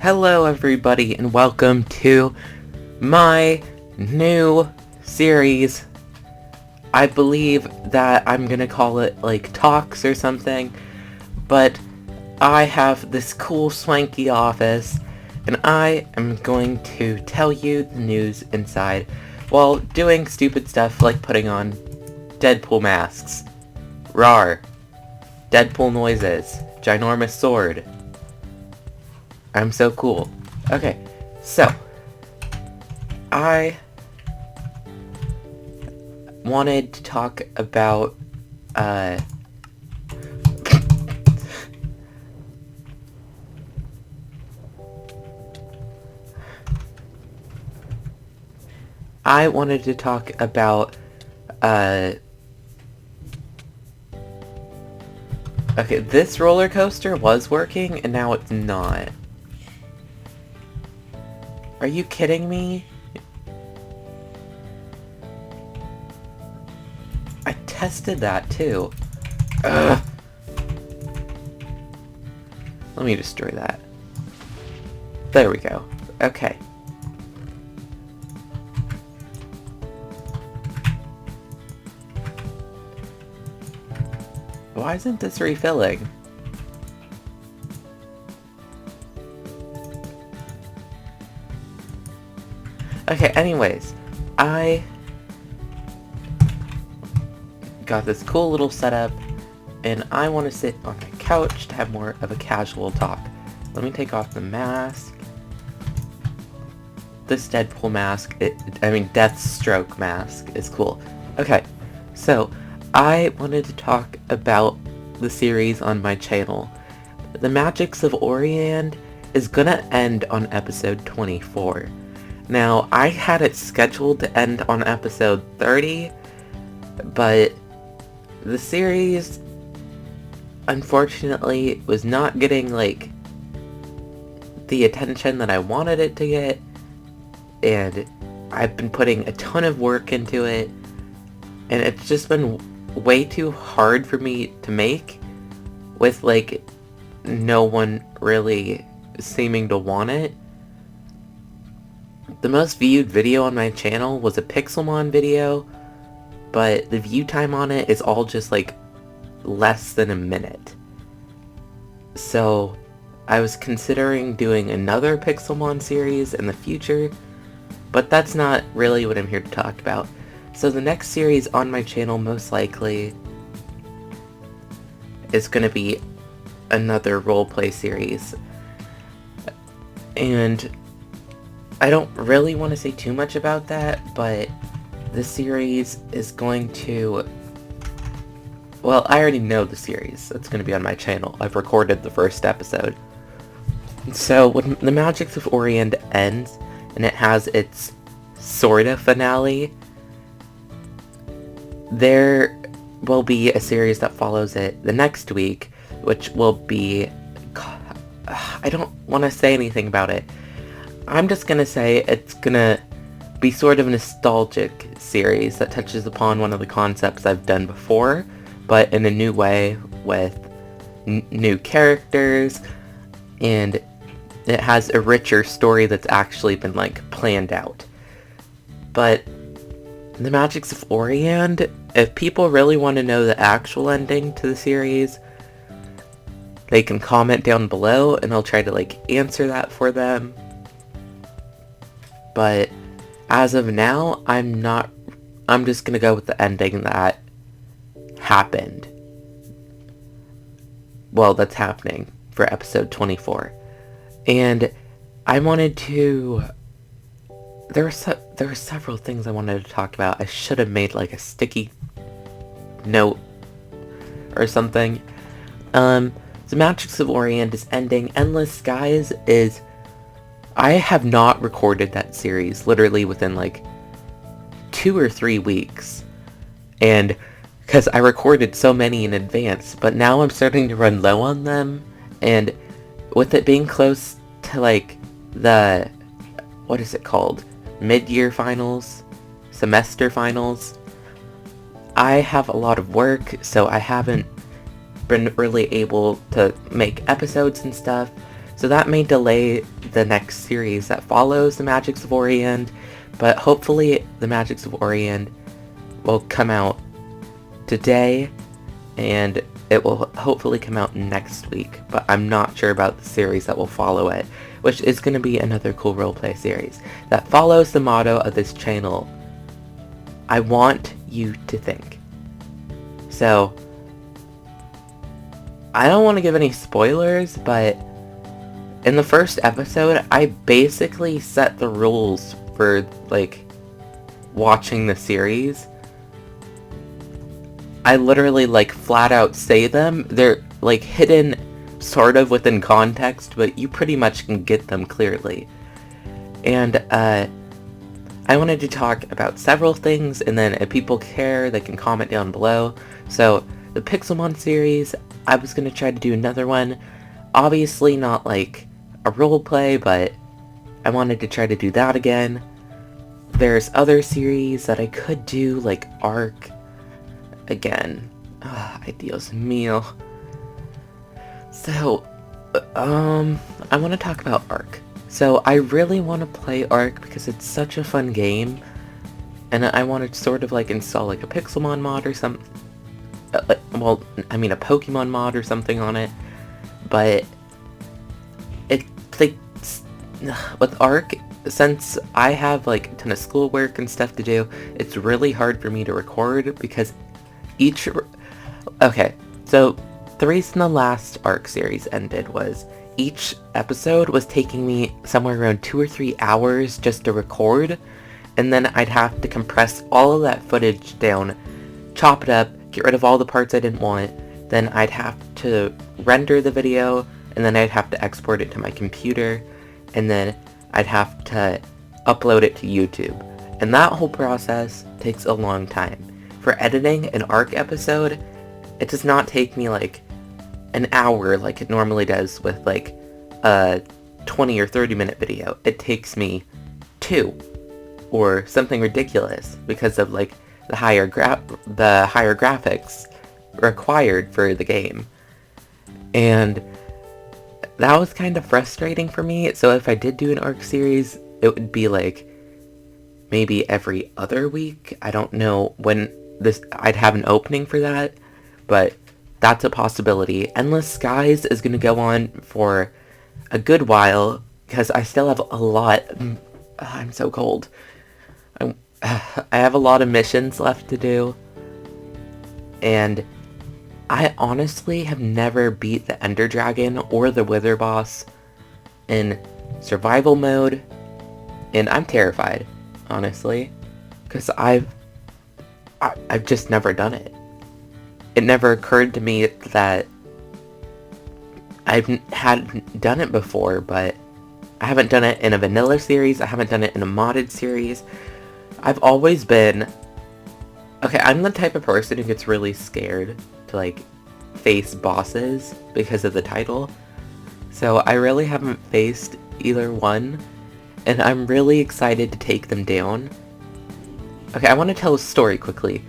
Hello everybody and welcome to my new series. I believe that I'm gonna call it like talks or something, but I have this cool swanky office and I am going to tell you the news inside while doing stupid stuff like putting on Deadpool masks. Rawr. Deadpool noises. Ginormous sword. I'm so cool. Okay, so I wanted to talk about okay, this roller coaster was working and now it's not. Are you kidding me? I tested that too. Ugh. Let me destroy that. There we go. Okay. Why isn't this refilling? Okay, anyways, I got this cool little setup, and I want to sit on the couch to have more of a casual talk. Let me take off the mask. This Deadpool mask, Deathstroke mask is cool. Okay, so I wanted to talk about the series on my channel. The Magics of Orient is gonna end on episode 24. Now, I had it scheduled to end on episode 30, but the series, unfortunately, was not getting, the attention that I wanted it to get, and I've been putting a ton of work into it, and it's just been way too hard for me to make, with, no one really seeming to want it. The most viewed video on my channel was a Pixelmon video, but the view time on it is all just less than a minute. So I was considering doing another Pixelmon series in the future, but that's not really what I'm here to talk about. So the next series on my channel most likely is going to be another roleplay series. And I don't really want to say too much about that, but this series is going to... Well, I already know the series. It's going to be on my channel. I've recorded the first episode. So, when the Magics of Orient ends, and it has its sorta finale, there will be a series that follows it the next week, which will be... I don't want to say anything about it. I'm just gonna say it's gonna be sort of a nostalgic series that touches upon one of the concepts I've done before, but in a new way, with new characters, and it has a richer story that's actually been, planned out. But the Magics of Orient, if people really want to know the actual ending to the series, they can comment down below, and I'll try to, answer that for them. But as of now, I'm just gonna go with the ending that happened. Well, that's happening for episode 24. And I wanted to... There were several things I wanted to talk about. I should have made, a sticky note or something. The Magics of Orient is ending. Endless Skies is... I have not recorded that series literally within 2 or 3 weeks, and because I recorded so many in advance, but now I'm starting to run low on them, and with it being close to the, what is it called, mid-year finals, semester finals, I have a lot of work, so I haven't been really able to make episodes and stuff. So that may delay the next series that follows the Magics of Orient, but hopefully the Magics of Orient will come out today, and it will hopefully come out next week, but I'm not sure about the series that will follow it, which is going to be another cool roleplay series that follows the motto of this channel: I want you to think. So, I don't want to give any spoilers, but in the first episode, I basically set the rules for, like, watching the series. I literally, like, flat out say them. They're, like, hidden sort of within context, but you pretty much can get them clearly. And, I wanted to talk about several things, and then if people care, they can comment down below. So, the Pixelmon series, I was going to try to do another one. Obviously not, like, a roleplay, but I wanted to try to do that again. There's other series that I could do, like Ark. Again, ay Dios mío. So, I want to talk about Ark. So, I really want to play Ark because it's such a fun game, and I want to sort of, like, install, like, a Pixelmon mod or something. Well, I mean a Pokemon mod or something on it, but it's, like, with Ark, since I have, like, a ton of schoolwork and stuff to do, it's really hard for me to record because okay, so the reason the last Ark series ended was each episode was taking me somewhere around 2 or 3 hours just to record, and then I'd have to compress all of that footage down, chop it up, get rid of all the parts I didn't want, then I'd have to render the video, and then I'd have to export it to my computer, and then I'd have to upload it to YouTube. And that whole process takes a long time. For editing an Ark episode, it does not take me, like, an hour like it normally does with, like, a 20 or 30 minute video. It takes me 2, or something ridiculous, because of, like, the higher graphics required for the game. And that was kind of frustrating for me, so if I did do an Ark series, it would be, like, maybe every other week. I don't know when I'd have an opening for that, but that's a possibility. Endless Skies is going to go on for a good while, because I still have a lot. I'm so cold. I have a lot of missions left to do, and I honestly have never beat the Ender Dragon or the Wither boss in survival mode, and I'm terrified, honestly, because I've just never done it. It never occurred to me that hadn't done it before, but I haven't done it in a vanilla series, I haven't done it in a modded series. I've always been... Okay, I'm the type of person who gets really scared to, like, face bosses because of the title. So I really haven't faced either one, and I'm really excited to take them down. Okay, I want to tell a story quickly.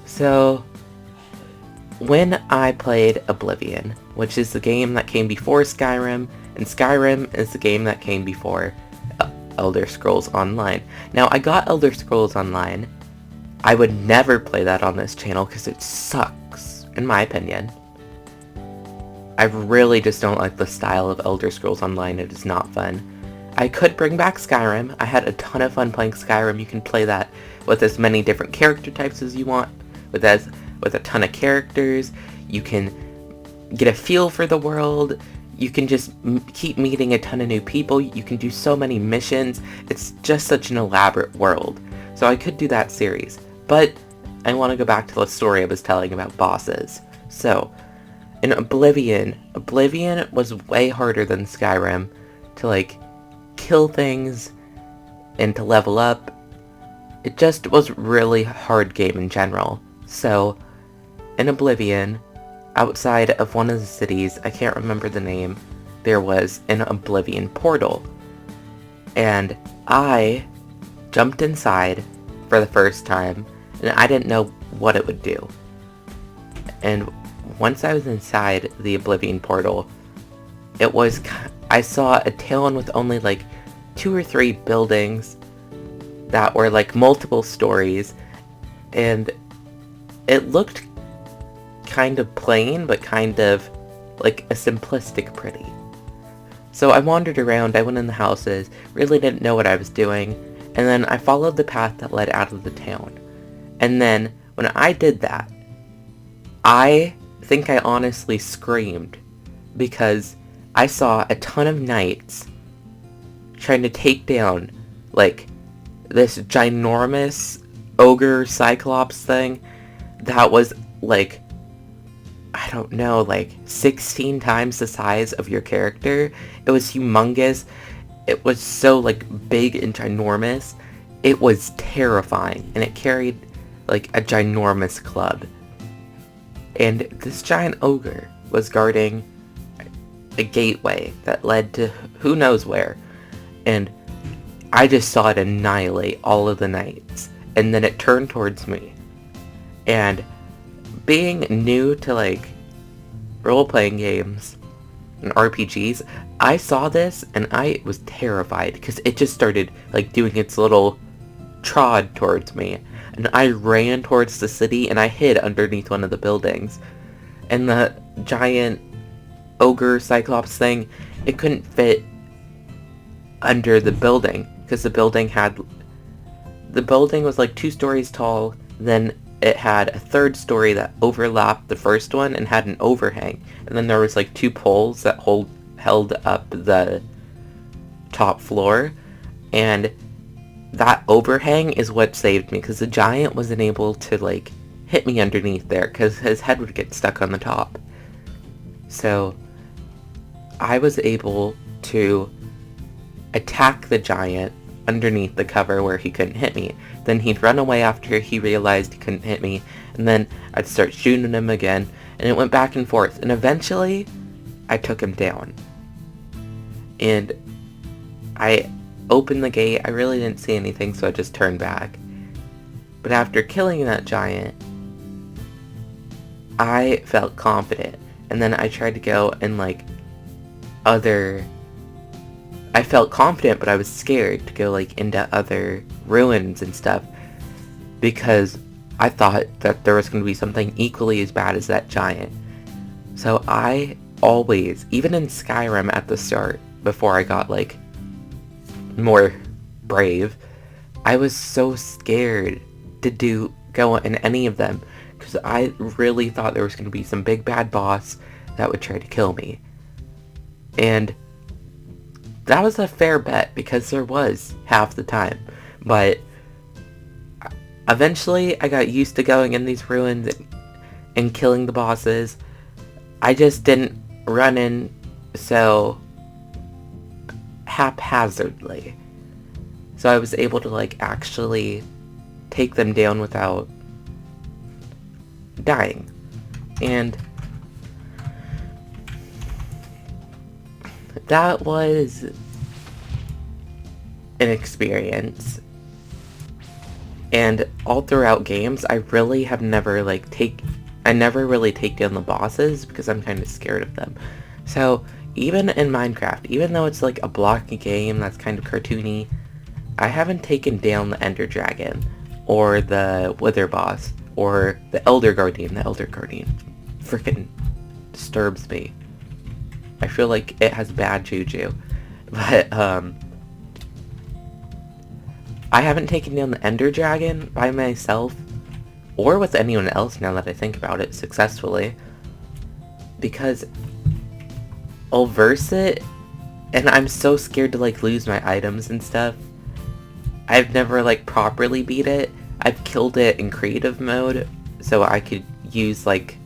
So, when I played Oblivion, which is the game that came before Skyrim, and Skyrim is the game that came before Elder Scrolls Online. Now, I got Elder Scrolls Online. I would never play that on this channel because it sucks, in my opinion. I really just don't like the style of Elder Scrolls Online. It is not fun. I could bring back Skyrim. I had a ton of fun playing Skyrim. You can play that with as many different character types as you want, with a ton of characters. You can get a feel for the world. You can just keep meeting a ton of new people. You can do so many missions. It's just such an elaborate world. So I could do that series. But I want to go back to the story I was telling about bosses. So, in Oblivion was way harder than Skyrim to, like, kill things and to level up. It just was a really hard game in general. So, in Oblivion, outside of one of the cities, I can't remember the name, there was an Oblivion portal. And I jumped inside for the first time, and I didn't know what it would do. And once I was inside the Oblivion portal, it was I saw a town with only like 2 or 3 buildings that were like multiple stories, and it looked kind of plain, but kind of like a simplistic pretty. So I wandered around, I went in the houses, really didn't know what I was doing, and then I followed the path that led out of the town. And then, when I did that, I think I honestly screamed, because I saw a ton of knights trying to take down, like, this ginormous ogre cyclops thing that was, like, I don't know, like 16 times the size of your character. It was humongous. It was so like big and ginormous. It was terrifying, and it carried like a ginormous club. And this giant ogre was guarding a gateway that led to who knows where. And I just saw it annihilate all of the knights. And then it turned towards me. And being new to like role-playing games and RPGs, I saw this and I was terrified because it just started like doing its little trod towards me, and I ran towards the city and I hid underneath one of the buildings. And the giant ogre cyclops thing, it couldn't fit under the building because the building was like 2 stories tall. Then it had a 3rd story that overlapped the first one and had an overhang. And then there was like 2 poles that held up the top floor. And that overhang is what saved me, because the giant wasn't able to like hit me underneath there because his head would get stuck on the top. So I was able to attack the giant underneath the cover where he couldn't hit me. Then he'd run away after he realized he couldn't hit me, and then I'd start shooting him again, and it went back and forth, and eventually I took him down. And I opened the gate. I really didn't see anything, so I just turned back. But after killing that giant, I felt confident, and then I tried to go and like I felt confident, but I was scared to go like into other ruins and stuff, because I thought that there was going to be something equally as bad as that giant. So I always, even in Skyrim at the start, before I got like more brave, I was so scared to go in any of them, because I really thought there was going to be some big bad boss that would try to kill me. And that was a fair bet, because there was half the time. But eventually I got used to going in these ruins and killing the bosses. I just didn't run in so haphazardly. So I was able to like actually take them down without dying. And that was an experience. And all throughout games, I really have never I never really take down the bosses because I'm kind of scared of them. So even in Minecraft, even though it's like a blocky game that's kind of cartoony, I haven't taken down the Ender Dragon or the Wither boss or the Elder Guardian. The Elder Guardian freaking disturbs me. I feel like it has bad juju. But I haven't taken down the Ender Dragon by myself or with anyone else, now that I think about it, successfully, because I'll verse it and I'm so scared to like lose my items and stuff. I've never like properly beat it. I've killed it in creative mode so I could use like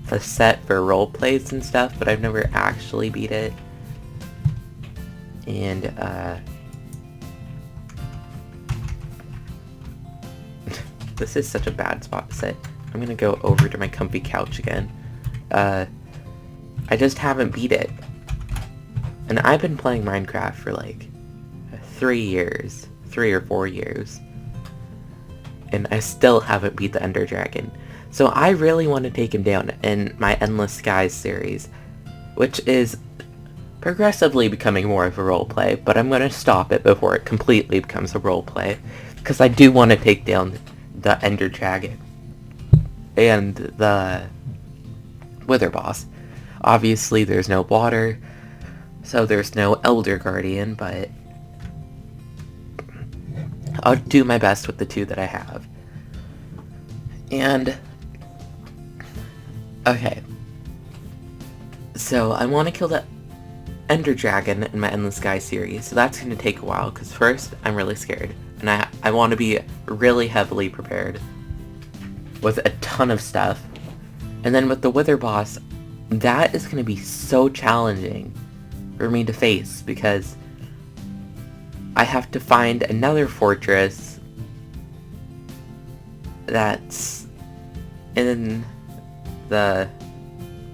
the set for role plays and stuff, but I've never actually beat it. And this is such a bad spot to sit. I'm gonna go over to my comfy couch again. I just haven't beat it. And I've been playing Minecraft for like 3 or 4 years. And I still haven't beat the Ender Dragon. So I really want to take him down in my Endless Skies series, which is progressively becoming more of a roleplay, but I'm going to stop it before it completely becomes a roleplay, because I do want to take down the Ender Dragon and the Wither Boss. Obviously, there's no water, so there's no Elder Guardian, but I'll do my best with the two that I have. And okay, so I want to kill the Ender Dragon in my Endless Sky series, so that's going to take a while, because first, I'm really scared, and I want to be really heavily prepared with a ton of stuff. And then with the Wither Boss, that is going to be so challenging for me to face, because I have to find another fortress that's in the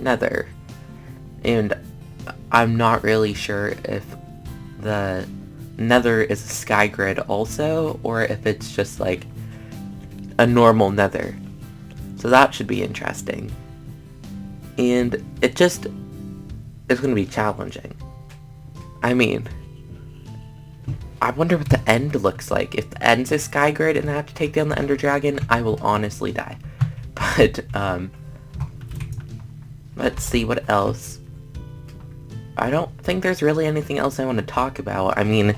Nether, and I'm not really sure if the Nether is a sky grid also, or if it's just like a normal Nether. So that should be interesting. And it just is going to be challenging. I mean, I wonder what the end looks like. If the end's a sky grid and I have to take down the Ender Dragon, I will honestly die. But, let's see what else. I don't think there's really anything else I want to talk about. I mean,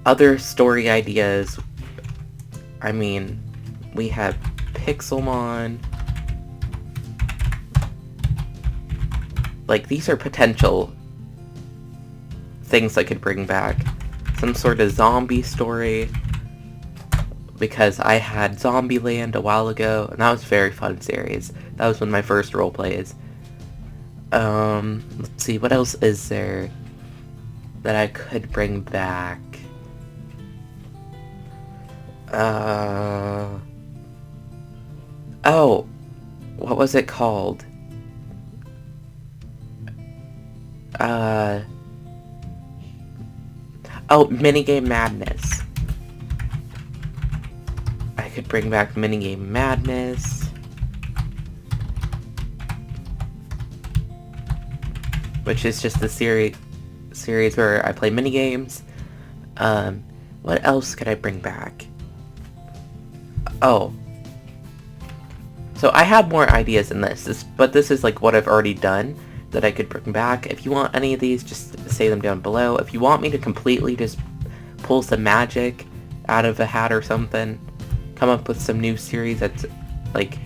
other story ideas. I mean, we have Pixelmon. Like, these are potential things I could bring back. Some sort of zombie story, because I had Zombieland a while ago, and that was a very fun series. That was one of my first roleplays. Let's see, what else is there that I could bring back? Oh, what was it called? Oh, Minigame Madness. I could bring back Minigame Madness. Which is just the series where I play minigames. What else could I bring back? Oh. So I have more ideas than this, but this is like what I've already done that I could bring back. If you want any of these, just say them down below. If you want me to completely just pull some magic out of a hat or something, come up with some new series that's like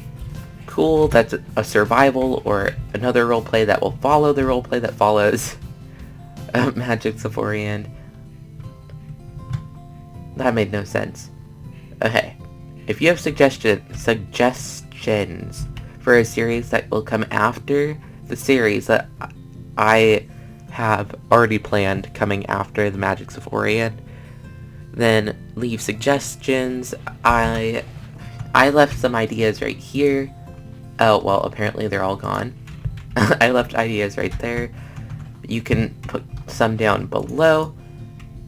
cool, that's a survival, or another roleplay that will follow the roleplay that follows Magic Saforian. That made no sense. Okay, if you have suggestions for a series that will come after the series that I have already planned coming after the Magic Saforian, then leave suggestions. I left some ideas right here. Oh, well, apparently they're all gone. I left ideas right there. You can put some down below.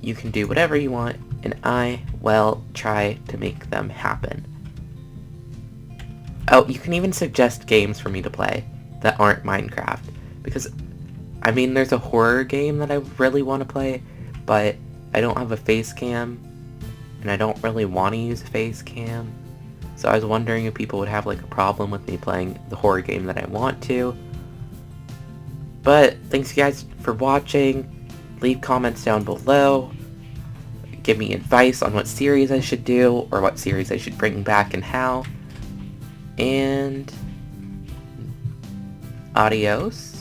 You can do whatever you want, and I will try to make them happen. Oh, you can even suggest games for me to play that aren't Minecraft, because, I mean, there's a horror game that I really want to play, but I don't have a face cam, and I don't really want to use a face cam. So I was wondering if people would have like a problem with me playing the horror game that I want to. But thanks you guys for watching. Leave comments down below. Give me advice on what series I should do, or what series I should bring back and how. And adios.